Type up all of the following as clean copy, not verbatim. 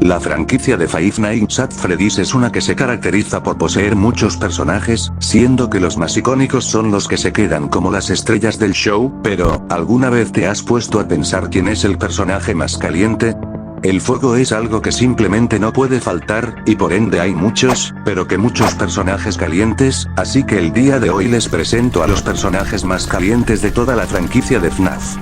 La franquicia de Five Nights at Freddy's es una que se caracteriza por poseer muchos personajes, siendo que los más icónicos son los que se quedan como las estrellas del show, pero, ¿alguna vez te has puesto a pensar quién es el personaje más caliente? El fuego es algo que simplemente no puede faltar, y por ende hay muchos, pero que muchos personajes calientes, así que el día de hoy les presento a los personajes más calientes de toda la franquicia de FNAF.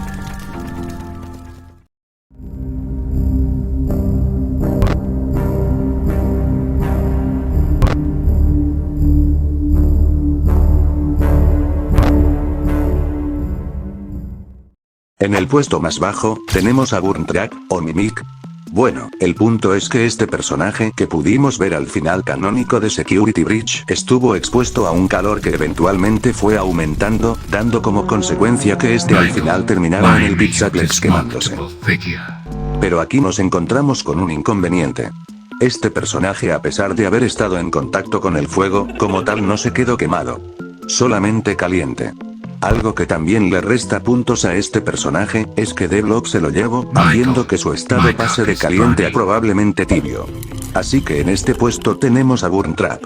En el puesto más bajo, tenemos a Burntrap, o Mimic. Bueno, el punto es que este personaje que pudimos ver al final canónico de Security Breach estuvo expuesto a un calor que eventualmente fue aumentando, dando como consecuencia que este al final terminara en el Pizzaplex quemándose. Pero aquí nos encontramos con un inconveniente. Este personaje, a pesar de haber estado en contacto con el fuego, como tal no se quedó quemado. Solamente caliente. Algo que también le resta puntos a este personaje, es que D-Block se lo llevó, haciendo que su estado pase de caliente a probablemente tibio. Así que en este puesto tenemos a Burntrap.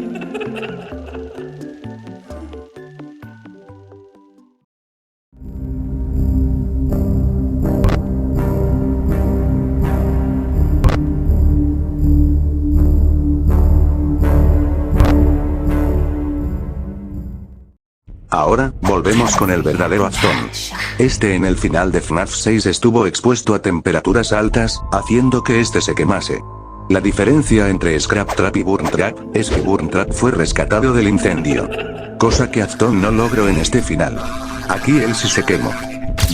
Ahora, volvemos con el verdadero Afton. Este en el final de FNAF 6 estuvo expuesto a temperaturas altas, haciendo que este se quemase. La diferencia entre Scraptrap y Burntrap, es que Burntrap fue rescatado del incendio. Cosa que Afton no logró en este final. Aquí él sí se quemó.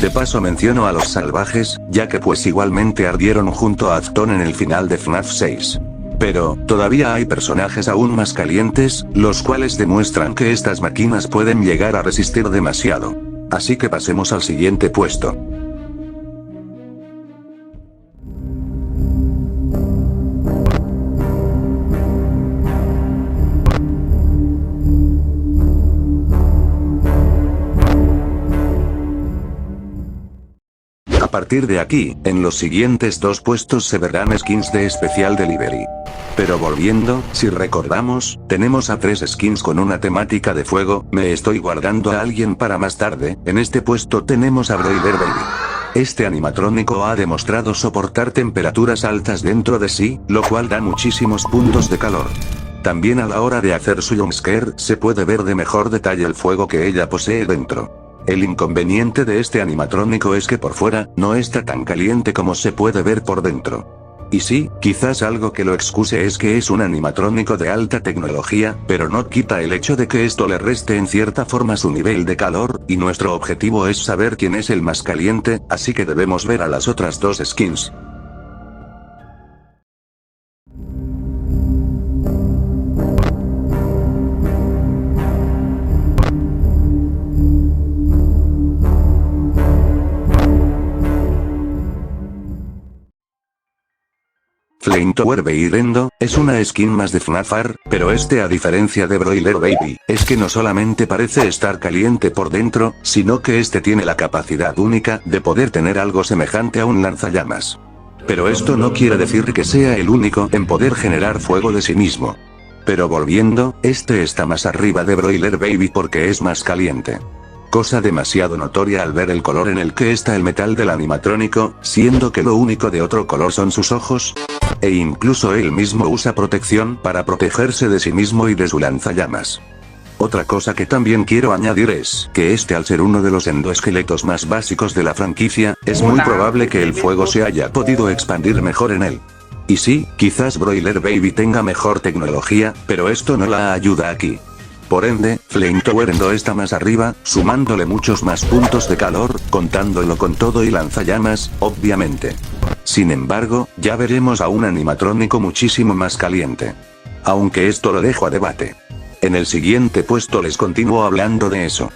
De paso menciono a los salvajes, ya que pues igualmente ardieron junto a Afton en el final de FNAF 6. Pero, todavía hay personajes aún más calientes, los cuales demuestran que estas máquinas pueden llegar a resistir demasiado. Así que pasemos al siguiente puesto. A partir de aquí, en los siguientes dos puestos se verán skins de Special Delivery. Pero volviendo, si recordamos, tenemos a 3 skins con una temática de fuego, me estoy guardando a alguien para más tarde, en este puesto tenemos a Broiler Baby. Este animatrónico ha demostrado soportar temperaturas altas dentro de sí, lo cual da muchísimos puntos de calor. También a la hora de hacer su jumpscare se puede ver de mejor detalle el fuego que ella posee dentro. El inconveniente de este animatrónico es que por fuera, no está tan caliente como se puede ver por dentro. Y sí, quizás algo que lo excuse es que es un animatrónico de alta tecnología, pero no quita el hecho de que esto le reste en cierta forma su nivel de calor, y nuestro objetivo es saber quién es el más caliente, así que debemos ver a las otras dos skins. Flamethrower Beirendo, es una skin más de FNAFar, pero este a diferencia de Broiler Baby, es que no solamente parece estar caliente por dentro, sino que este tiene la capacidad única de poder tener algo semejante a un lanzallamas. Pero esto no quiere decir que sea el único en poder generar fuego de sí mismo. Pero volviendo, este está más arriba de Broiler Baby porque es más caliente. Cosa demasiado notoria al ver el color en el que está el metal del animatrónico, siendo que lo único de otro color son sus ojos. E incluso él mismo usa protección para protegerse de sí mismo y de su lanzallamas. Otra cosa que también quiero añadir es que este, al ser uno de los endoesqueletos más básicos de la franquicia, es muy probable que el fuego se haya podido expandir mejor en él. Y sí, quizás Broiler Baby tenga mejor tecnología, pero esto no la ayuda aquí. Por ende, Flamethrower Endo está más arriba, sumándole muchos más puntos de calor, contándolo con todo y lanzallamas, obviamente. Sin embargo, ya veremos a un animatrónico muchísimo más caliente. Aunque esto lo dejo a debate. En el siguiente puesto les continúo hablando de eso.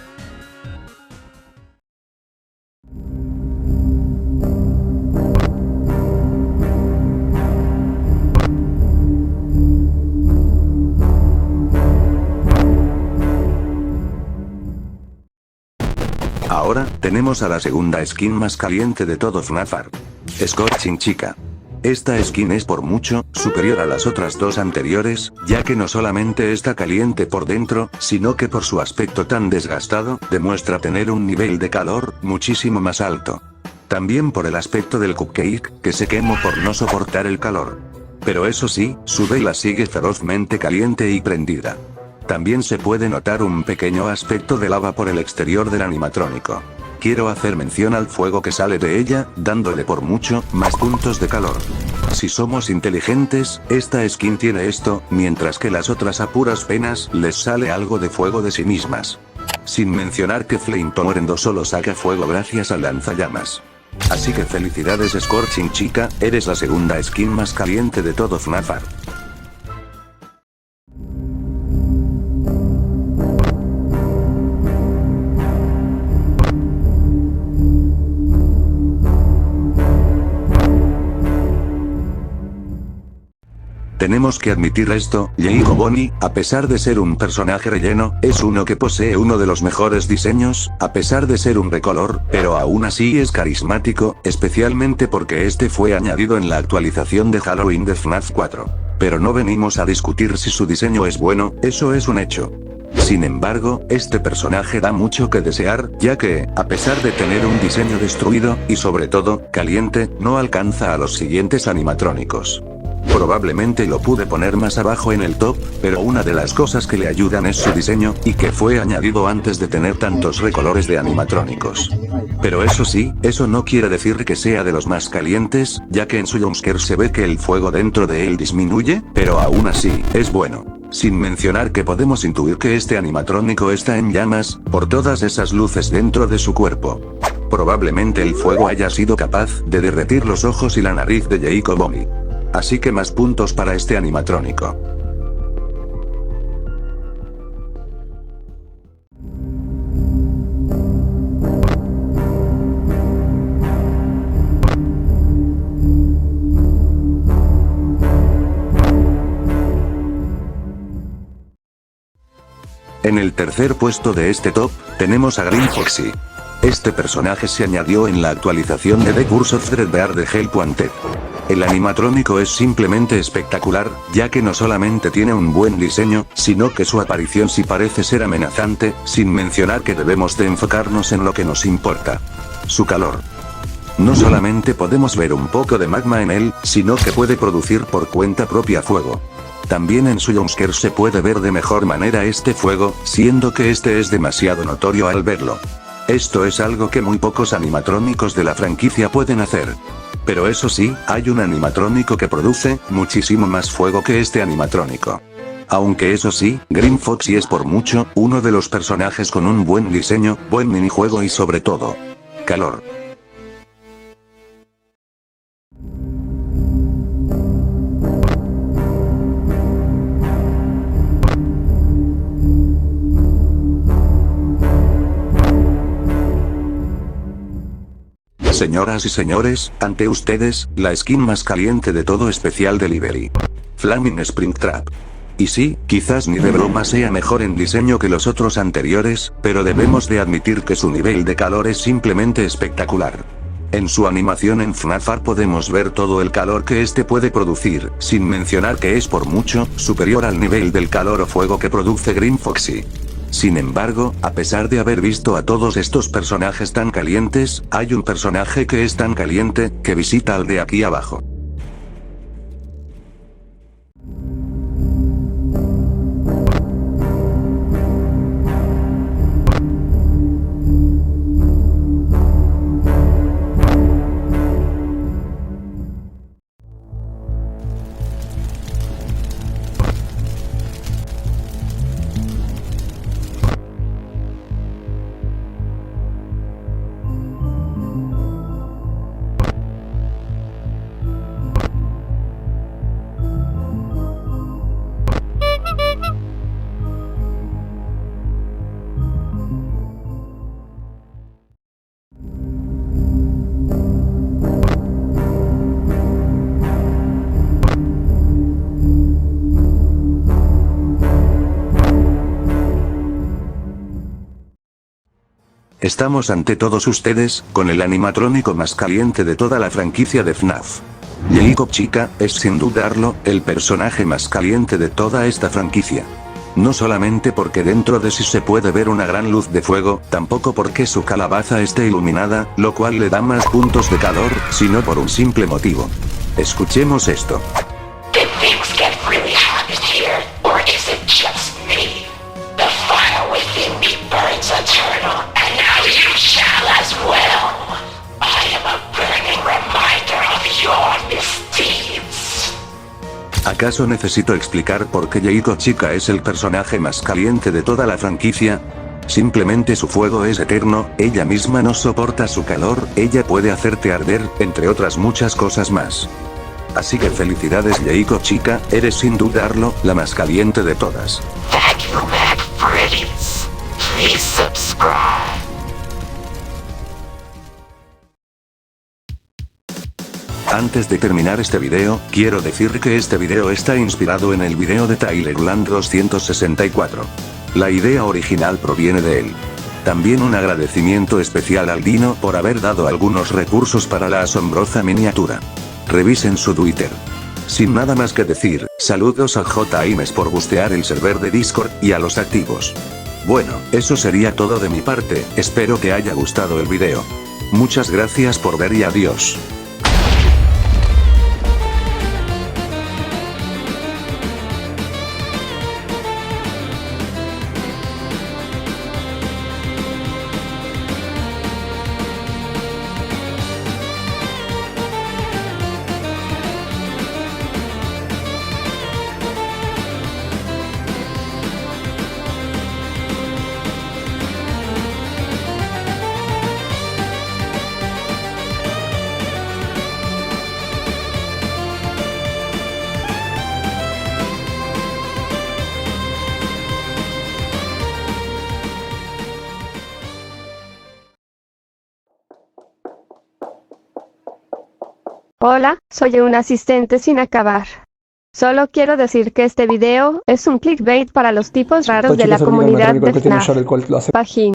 Ahora, tenemos a la segunda skin más caliente de todo FNAFar. Scorching Chica. esta skin es por mucho superior a las otras dos anteriores, ya que no solamente está caliente por dentro, sino que por su aspecto tan desgastado, demuestra tener un nivel de calor muchísimo más alto. También por el aspecto del cupcake, que se quemó por no soportar el calor. Pero eso sí, su vela sigue ferozmente caliente y prendida. También se puede notar un pequeño aspecto de lava por el exterior del animatrónico. Quiero hacer mención al fuego que sale de ella, dándole por mucho más puntos de calor. Si somos inteligentes, esta skin tiene esto, mientras que las otras a puras penas les sale algo de fuego de sí mismas. Sin mencionar que Flame Tornado solo saca fuego gracias al lanzallamas. Así que felicidades Scorching chica, eres la segunda skin más caliente de todo FNAF. Tenemos que admitir esto, Jacob Bonnie, a pesar de ser un personaje relleno, es uno que posee uno de los mejores diseños, a pesar de ser un recolor, pero aún así es carismático, especialmente porque este fue añadido en la actualización de Halloween de FNAF 4. Pero no venimos a discutir si su diseño es bueno, eso es un hecho. Sin embargo, este personaje da mucho que desear, ya que, a pesar de tener un diseño destruido, y sobre todo, caliente, no alcanza a los siguientes animatrónicos. Probablemente lo pude poner más abajo en el top, pero una de las cosas que le ayudan es su diseño, y que fue añadido antes de tener tantos recolores de animatrónicos. Pero eso sí, eso no quiere decir que sea de los más calientes, ya que en su jumpscare se ve que el fuego dentro de él disminuye, pero aún así, es bueno. Sin mencionar que podemos intuir que este animatrónico está en llamas, por todas esas luces dentro de su cuerpo. Probablemente el fuego haya sido capaz de derretir los ojos y la nariz de Jacob Bonnie. Así que más puntos para este animatrónico. En el tercer puesto de este top, tenemos a Green Foxy. Este personaje se añadió en la actualización de The Curse of Threadbare de Help Wanted. El animatrónico es simplemente espectacular, ya que no solamente tiene un buen diseño, sino que su aparición sí parece ser amenazante, sin mencionar que debemos de enfocarnos en lo que nos importa. Su calor. No solamente podemos ver un poco de magma en él, sino que puede producir por cuenta propia fuego. También en su jumpscare se puede ver de mejor manera este fuego, siendo que este es demasiado notorio al verlo. Esto es algo que muy pocos animatrónicos de la franquicia pueden hacer. Pero eso sí, hay un animatrónico que produce muchísimo más fuego que este animatrónico. Aunque eso sí, Green Foxy es por mucho uno de los personajes con un buen diseño, buen minijuego y sobre todo, calor. Señoras y señores, ante ustedes, la skin más caliente de todo Special Delivery. Flaming Springtrap. Y sí, quizás ni de broma sea mejor en diseño que los otros anteriores, pero debemos de admitir que su nivel de calor es simplemente espectacular. En su animación en FNAF podemos ver todo el calor que este puede producir, sin mencionar que es por mucho superior al nivel del calor o fuego que produce Green Foxy. Sin embargo, a pesar de haber visto a todos estos personajes tan calientes, hay un personaje que es tan caliente, que visita al de aquí abajo. Estamos ante todos ustedes, con el animatrónico más caliente de toda la franquicia de FNAF. Jacob Chica es sin dudarlo el personaje más caliente de toda esta franquicia. No solamente porque dentro de sí se puede ver una gran luz de fuego, tampoco porque su calabaza esté iluminada, lo cual le da más puntos de calor, sino por un simple motivo. Escuchemos esto. Did things get really hot in here, or is it just me? The fire within me burns eternal, and now you shall as well. I am a burning reminder of your misdeeds. ¿Acaso necesito explicar por qué Jacob Chica es el personaje más caliente de toda la franquicia? Simplemente su fuego es eterno, ella misma no soporta su calor, ella puede hacerte arder, entre otras muchas cosas más. Así que felicidades Jacob Chica, eres sin dudarlo, la más caliente de todas. Thank you, Mac Pretties. Please subscribe. Antes de terminar este video, quiero decir que este video está inspirado en el video de Tyler Land 264. La idea original proviene de él. También un agradecimiento especial al Dino por haber dado algunos recursos para la asombrosa miniatura. Revisen su Twitter. Sin nada más que decir, saludos a J-Imes por bustear el server de Discord y a los activos. Bueno, eso sería todo de mi parte, espero que haya gustado el video. Muchas gracias por ver y adiós. Hola, soy un asistente sin acabar. Solo quiero decir que este video es un clickbait para los tipos raros de la comunidad de FNAF. Pajín.